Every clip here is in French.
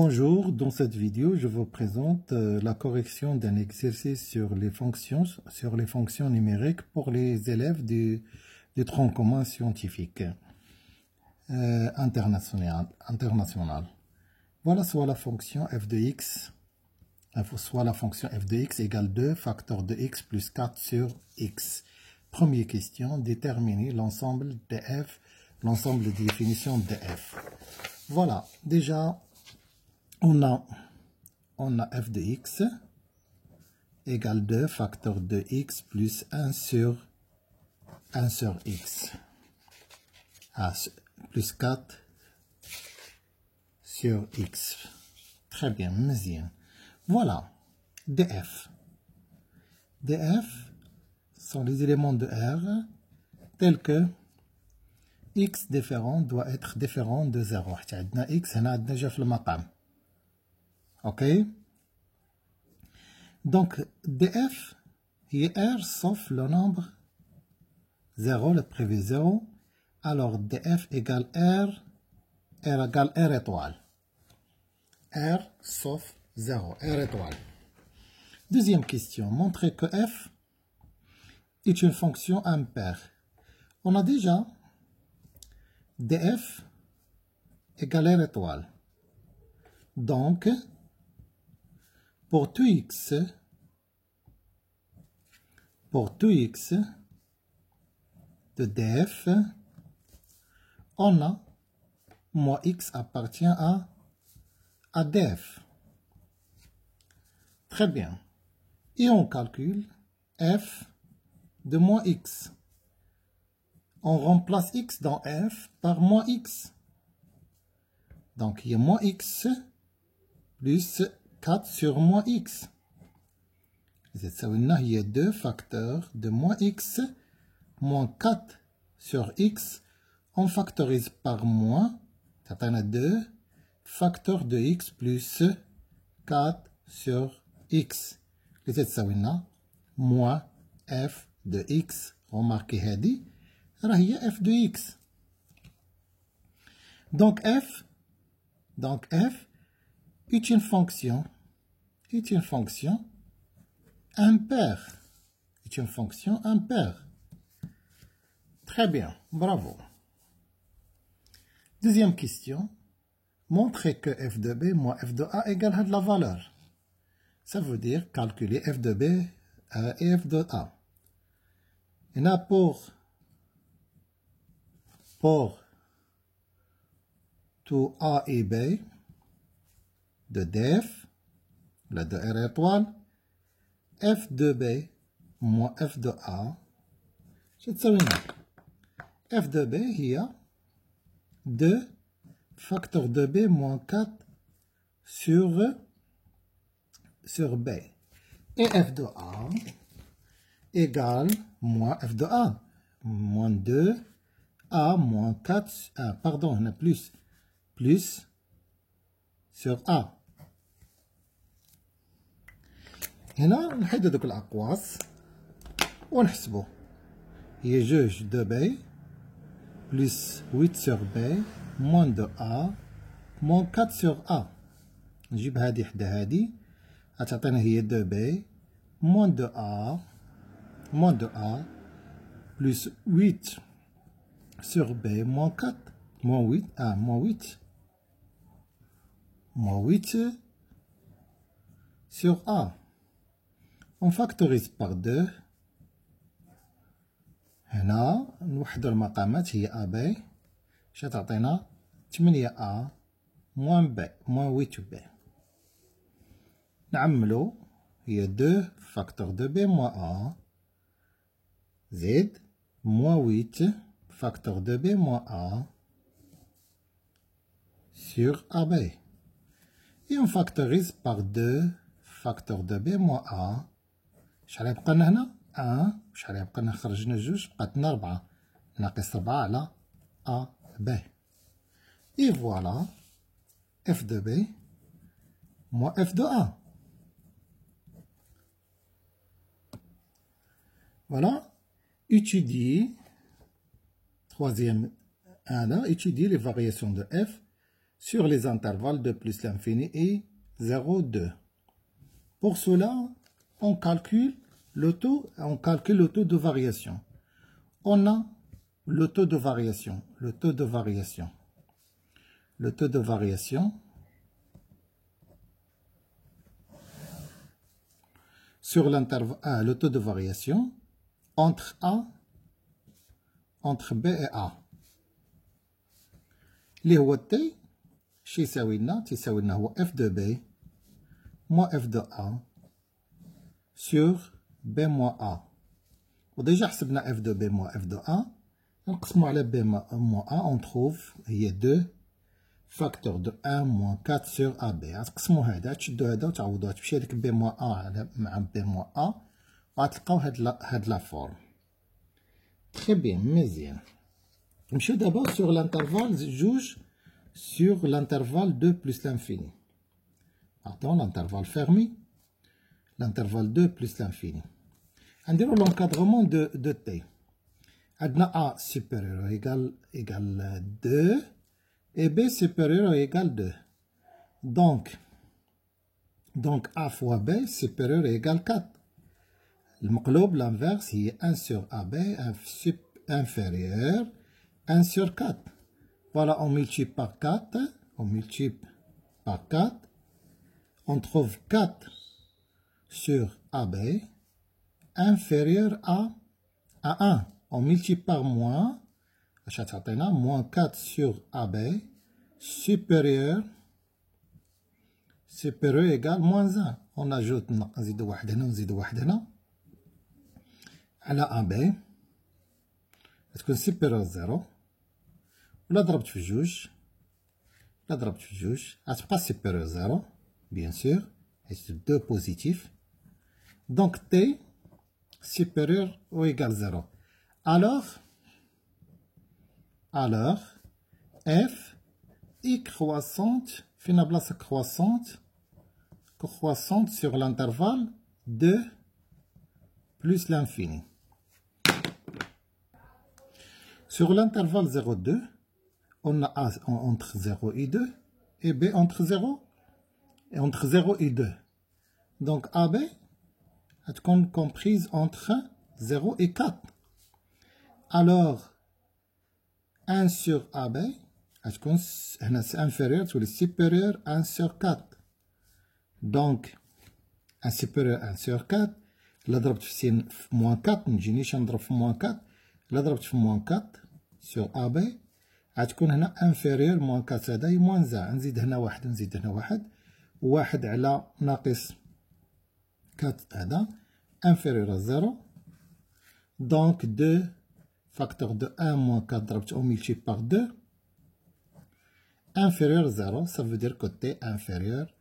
Bonjour, dans cette vidéo, je vous présente la correction d'un exercice sur les fonctions numériques pour les élèves du tronc commun scientifique international. Voilà soit la fonction f de x, soit la fonction f de x égale 2 facteur de x plus 4 sur x. Première question, déterminer l'ensemble de f, l'ensemble de définitions de f. Voilà, déjà, on a f de x égale 2 facteur de x plus 1 sur x. Plus 4 sur x. Très bien, مزيان. Voilà, df. df sont les éléments de R tels que x différent doit être différent de 0. عندنا x هنا عندنا جا في المقام. Ok, donc df est R sauf le nombre 0, le prévu 0. Alors df égale R égale R étoile. R sauf 0, R étoile. Deuxième question, montrer que f est une fonction impaire. On a déjà df égale R étoile. Donc, pour tout x de df, on a moins x appartient à df. Très bien. Et on calcule f de moins x. On remplace x dans f par moins x. Donc, il y a moins x plus 4 sur moins x. Il y a 2 facteurs de moins x moins 4 sur x. On factorise par moins. Ça donne 2 facteurs de x plus 4 sur x. Moins f de x. Remarquez هذه راهي f de x. Donc f est une fonction impaire. C'est une fonction impaire. Très bien, bravo. Deuxième question. Montrer que f de b moins f de a égale la valeur. Ça veut dire calculer f de b et f de a. Et là, pour tout a et b de df, la de r étoile, f de b moins f de a, f de b, il y a 2 facteur de b moins 4 sur b. Et f de a égale moins f de a, moins 2 a moins 4, pardon, on a plus sur a. هنا نحدد دوك الأقواس ونحسبو. هي جوج دو بي بلس 8 sur b moins de a moins 4 sur a. نجيب هادي حدا هادي غتعطينا هي 2 بي moins de a plus 8 sur b moins 4 moins 8 sur a. On factorise par 2. هنا نوحدو المقامات هي a b شتعطينا 8a moins b moins 8b. نعملو هي 2 facteur de b moins a زائد moins 8 facteur de b moins a sur ab. Et on factorise par 2 facteur de b moins a. شحال يبقى لنا هنا 1 شحال يبقى لنا خرجنا جوج بقات لنا 4 ناقص 4 على a b. Et voilà f de b moins f de a. Voilà, étudier troisième 1 là, étudier les variations de f sur les intervalles 2 plus l'infini et 0, 2. Pour cela, on calcule le taux de variation. On a le taux de variation, le taux de variation sur l'intervalle, le taux de variation entre B et A. اللي هو T شي يساوي لنا هو F de B moins F de A sur B moins A. وديجا حسبنا F de B moins F de A. نقسمو على B moins A, on trouve هي 2 facteur de 1 moins 4 sur AB. غتقسمو هذا تشدو هذا وتعوضوها تمشي هاديك B moins A مع B moins A وغتلقاو هاد لا فورم. Très bien, مزيان. نمشيو دابا sur l'intervalle جوج sur l'intervalle 2 plus l'infini. Pardon, l'intervalle fermé. L'intervalle 2 plus l'infini. نديرو l'encadrement de T. عندنا A supérieur ou égal 2 et B supérieur ou égal 2. Donc A fois B supérieur ou égal 4. المقلوب l'inverse هي 1 sur AB inférieur 1 sur 4. Voilà, on multiplie par 4. On multiplie par 4. On trouve 4 sur AB inférieur à 1. On multiplie par moins. Moins 4 sur AB supérieur égale moins 1. On ajoute نزيد واحد هنا ونزيد واحد هنا على AB. تكون supérieur 0. ولا ضربت في جوج غتبقى supérieur 0 bien sûr et c'est 2 positif. Donc T supérieur ou égal 0. Alors F est croissante, fin à place croissante sur l'intervalle 2 plus l'infini. Sur l'intervalle 0,2, on a A entre 0 et 2 et B entre 0 et 2. Donc AB est comprise entre 0 et 4. Alors 1 sur AB est inférieur ou supérieur 1 sur 4. Donc 1 supérieur 1 sur 4. La ضربت في moins 4 ما نجينيش نضرب في moins 4. La ضربت في moins 4 sur AB غتكون هنا inférieur moins 4 هذا هي moins 1. نزيد هنا واحد ونزيد هنا واحد على ناقص 4 هذا inférieur à 0. Donc 2 facteur de 1 moins 4 ضربت au multiplié par 2 inférieur à 0. Ça veut dire que T inférieur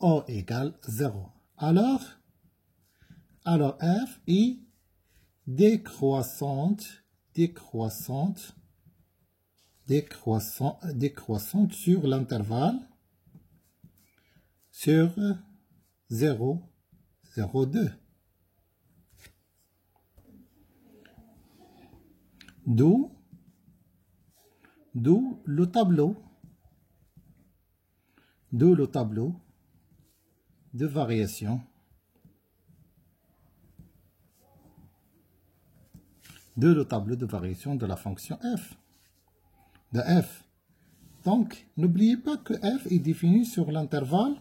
au égale 0. Alors F est décroissante sur l'intervalle sur 0, 0, 2. D'où le tableau de variation de la fonction f. Donc, n'oubliez pas que f est défini sur l'intervalle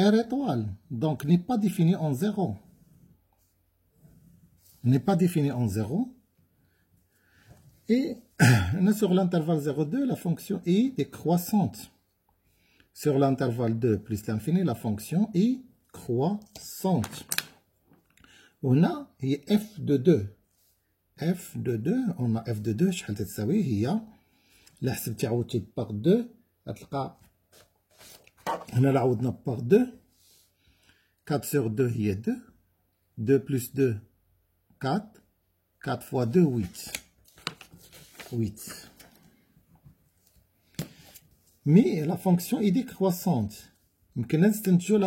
R étoile. Donc, n'est pas défini en 0. Et sur l'intervalle 0,2, la fonction est décroissante. Sur l'intervalle 2 plus l'infini, la fonction est croissante. On a f de 2. On a f de 2 شحال تساوي هي لا حسبتي عوضتي باغ 2 غتلقى هنا لا عوضنا باغ 2 4 sur 2 هي 2 2 plus 2 4 4 fois 2 8. Mais la fonction est décroissante. يمكن نستنتجوا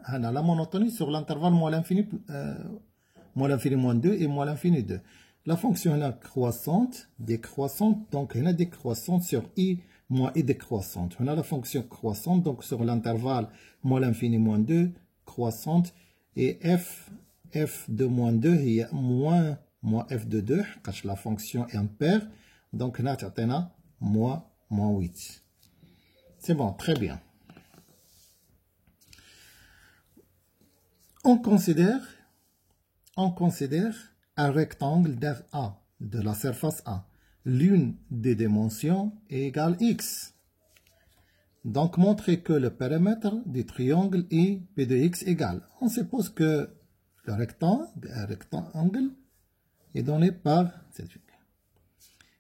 هنا la monotonie sur l'intervalle moins l'infini moins 2 et moins l'infini 2. La fonction là croissante, décroissante, donc on a décroissante sur i moins i décroissante. On a la fonction croissante, donc sur l'intervalle moins l'infini moins 2, croissante, et f de moins 2 est moins f de 2, parce que la fonction est impaire, donc on a moins 8. C'est bon, très bien. On considère un rectangle d'A, de la surface A. L'une des dimensions est égale x. Donc, montrer que le périmètre du triangle est P de x égale. On suppose que le rectangle est donné par cette figure.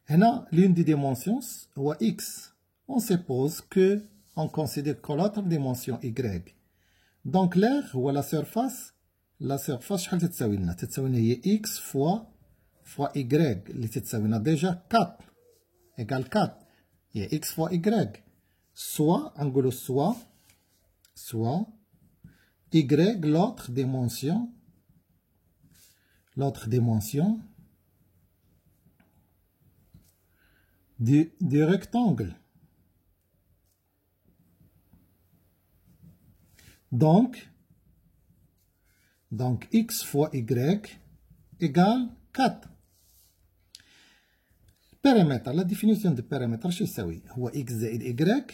Et là, l'une des dimensions est x. On suppose que on considère que l'autre dimension y. Donc, l'air ou la surface, شحال تتساوي لنا؟ تتساوي لنا هي x fois y اللي تتساوي لنا déjà 4 égale 4 هي x fois y. Soit, نقولوا soit y l'autre dimension du rectangle. Donc x fois y égale 4. Périmètre, la définition de périmètre, شو يساوي؟ هو x زائد y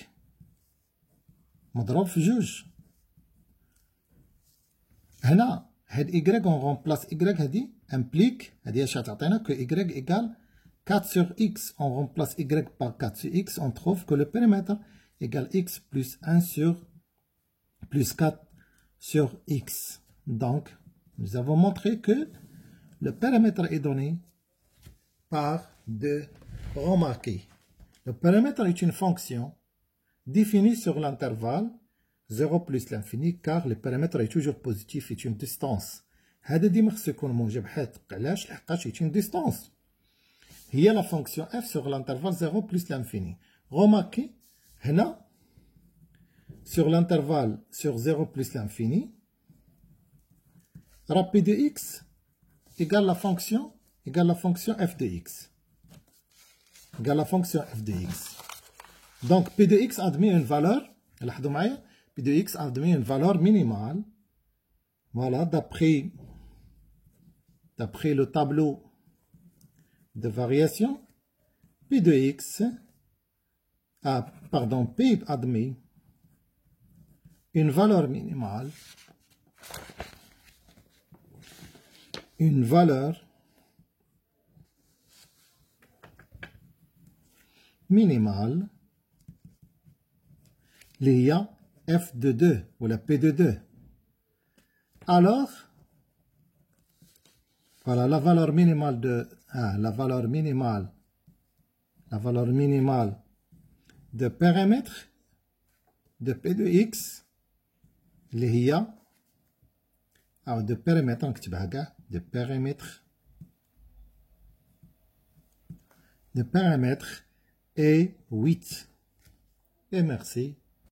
مضروب في جوج. هنا هاد y on remplace y هادي implique هادي اش تعطينا que y égale 4 sur x. On remplace y par 4 sur x, on trouve que le périmètre égale x plus 1 sur plus 4 sur x. Donc, nous avons montré que le périmètre est donné par de remarquer. Le périmètre est une fonction définie sur l'intervalle 0 plus l'infini car le périmètre est toujours positif, est une distance. هذا ديما خصو يكون موجب حيت علاش؟ لحقاش est une distance. هي la fonction f sur l'intervalle 0 plus l'infini. Remarquez, هنا sur l'intervalle sur 0 plus l'infini, P de x égale la fonction f de x. Égale la fonction f de x. Donc P de x admet une valeur, P de x admet une valeur minimale. Voilà, d'après le tableau de variation, P de x, P admet une valeur minimale, l'IA f de 2 ou la P de 2. Alors, voilà la valeur minimale de périmètre de P de x l'IA de périmètre est 8. Et merci.